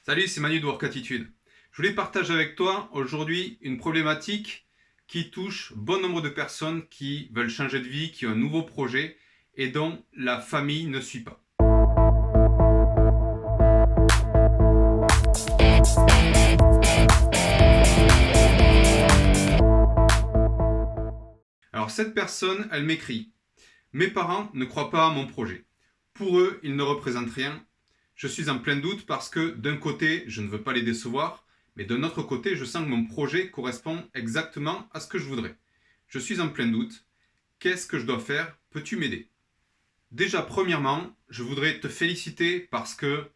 Salut, c'est Manu de Work Attitude. Je voulais partager avec toi aujourd'hui une problématique qui touche bon nombre de personnes qui veulent changer de vie, qui ont un nouveau projet et dont la famille ne suit pas. Alors cette personne, elle m'écrit: mes parents ne croient pas à mon projet. Pour eux, il ne représente rien. Je suis en plein doute parce que d'un côté, je ne veux pas les décevoir, mais d'un autre côté, je sens que mon projet correspond exactement à ce que je voudrais. Je suis en plein doute. Qu'est-ce que je dois faire? Peux-tu m'aider? Déjà, premièrement, je voudrais te féliciter parce que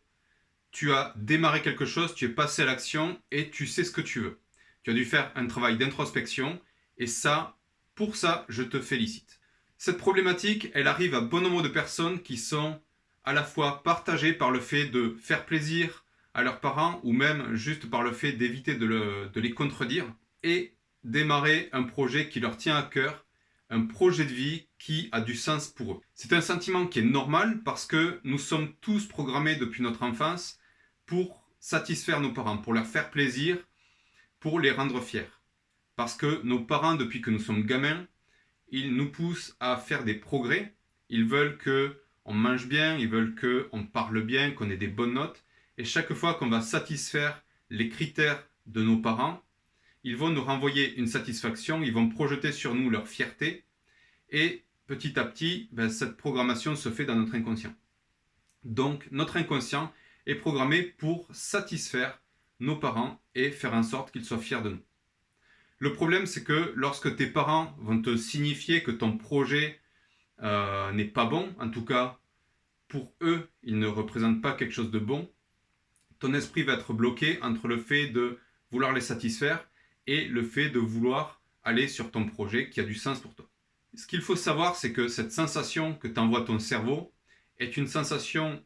tu as démarré quelque chose, tu es passé à l'action et tu sais ce que tu veux. Tu as dû faire un travail d'introspection et ça, pour ça, je te félicite. Cette problématique, elle arrive à bon nombre de personnes qui sont à la fois partagées par le fait de faire plaisir à leurs parents ou même juste par le fait d'éviter de les contredire et démarrer un projet qui leur tient à cœur, un projet de vie qui a du sens pour eux. C'est un sentiment qui est normal parce que nous sommes tous programmés depuis notre enfance pour satisfaire nos parents, pour leur faire plaisir, pour les rendre fiers. Parce que nos parents, depuis que nous sommes gamins, ils nous poussent à faire des progrès. Ils veulent que on mange bien, ils veulent qu'on parle bien, qu'on ait des bonnes notes. Et chaque fois qu'on va satisfaire les critères de nos parents, ils vont nous renvoyer une satisfaction, ils vont projeter sur nous leur fierté. Et petit à petit, cette programmation se fait dans notre inconscient. Donc notre inconscient est programmé pour satisfaire nos parents et faire en sorte qu'ils soient fiers de nous. Le problème, c'est que lorsque tes parents vont te signifier que ton projet n'est pas bon, en tout cas pour eux, il ne représente pas quelque chose de bon, ton esprit va être bloqué entre le fait de vouloir les satisfaire et le fait de vouloir aller sur ton projet qui a du sens pour toi. Ce qu'il faut savoir, c'est que cette sensation que t'envoie ton cerveau est une sensation,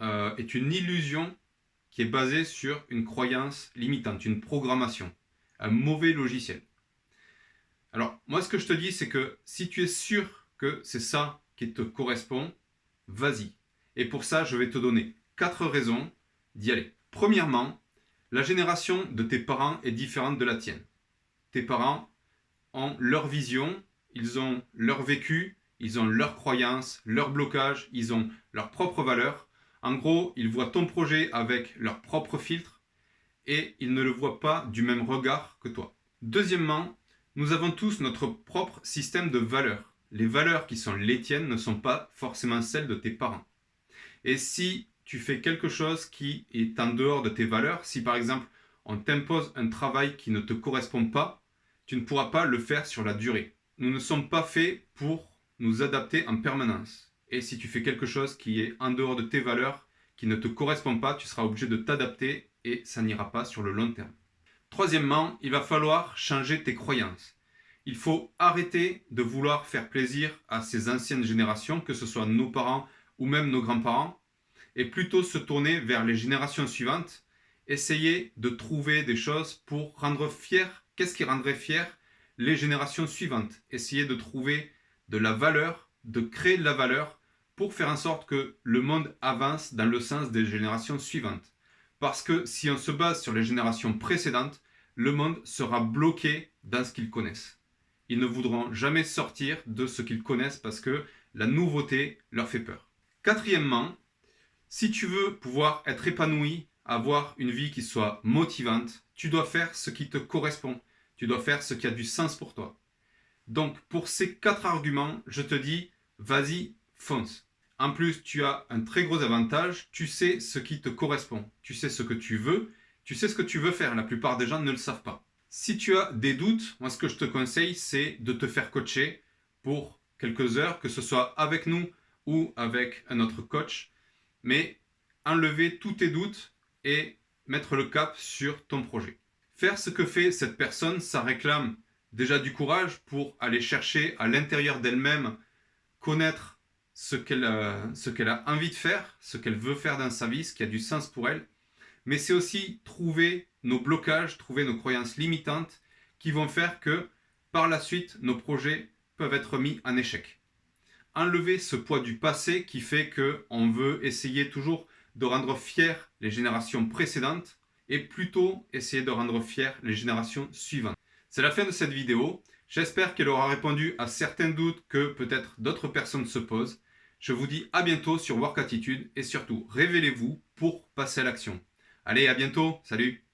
est une illusion qui est basée sur une croyance limitante, une programmation, un mauvais logiciel. Alors, moi, ce que je te dis, c'est que si tu es sûr que c'est ça qui te correspond, vas-y. Et pour ça, je vais te donner 4 raisons d'y aller. Premièrement, la génération de tes parents est différente de la tienne. Tes parents ont leur vision, ils ont leur vécu, ils ont leurs croyances, leurs blocages, ils ont leurs propres valeurs. En gros, ils voient ton projet avec leur propre filtre et ils ne le voient pas du même regard que toi. Deuxièmement, nous avons tous notre propre système de valeurs. Les valeurs qui sont les tiennes ne sont pas forcément celles de tes parents. Et si tu fais quelque chose qui est en dehors de tes valeurs, si par exemple on t'impose un travail qui ne te correspond pas, tu ne pourras pas le faire sur la durée. Nous ne sommes pas faits pour nous adapter en permanence. Et si tu fais quelque chose qui est en dehors de tes valeurs, qui ne te correspond pas, tu seras obligé de t'adapter et ça n'ira pas sur le long terme. Troisièmement, il va falloir changer tes croyances. Il faut arrêter de vouloir faire plaisir à ces anciennes générations, que ce soit nos parents ou même nos grands-parents, et plutôt se tourner vers les générations suivantes, essayer de trouver des choses pour rendre fiers. Qu'est-ce qui rendrait fiers les générations suivantes? Essayer de trouver de la valeur, de créer de la valeur pour faire en sorte que le monde avance dans le sens des générations suivantes. Parce que si on se base sur les générations précédentes, le monde sera bloqué dans ce qu'ils connaissent. Ils ne voudront jamais sortir de ce qu'ils connaissent parce que la nouveauté leur fait peur. Quatrièmement, si tu veux pouvoir être épanoui, avoir une vie qui soit motivante, tu dois faire ce qui te correspond. Tu dois faire ce qui a du sens pour toi. Donc pour ces 4 arguments, je te dis, vas-y, fonce. En plus, tu as un très gros avantage, tu sais ce qui te correspond, tu sais ce que tu veux, tu sais ce que tu veux faire. La plupart des gens ne le savent pas. Si tu as des doutes, moi ce que je te conseille, c'est de te faire coacher pour quelques heures, que ce soit avec nous ou avec un autre coach, mais enlever tous tes doutes et mettre le cap sur ton projet. Faire ce que fait cette personne, ça réclame déjà du courage pour aller chercher à l'intérieur d'elle-même, connaître ce qu'elle a envie de faire, ce qu'elle veut faire dans sa vie, ce qui a du sens pour elle. Mais c'est aussi trouver nos blocages, trouver nos croyances limitantes qui vont faire que par la suite, nos projets peuvent être mis en échec. Enlever ce poids du passé qui fait qu'on veut essayer toujours de rendre fiers les générations précédentes et plutôt essayer de rendre fiers les générations suivantes. C'est la fin de cette vidéo. J'espère qu'elle aura répondu à certains doutes que peut-être d'autres personnes se posent. Je vous dis à bientôt sur Work Attitude et surtout révélez-vous pour passer à l'action. Allez, à bientôt, salut!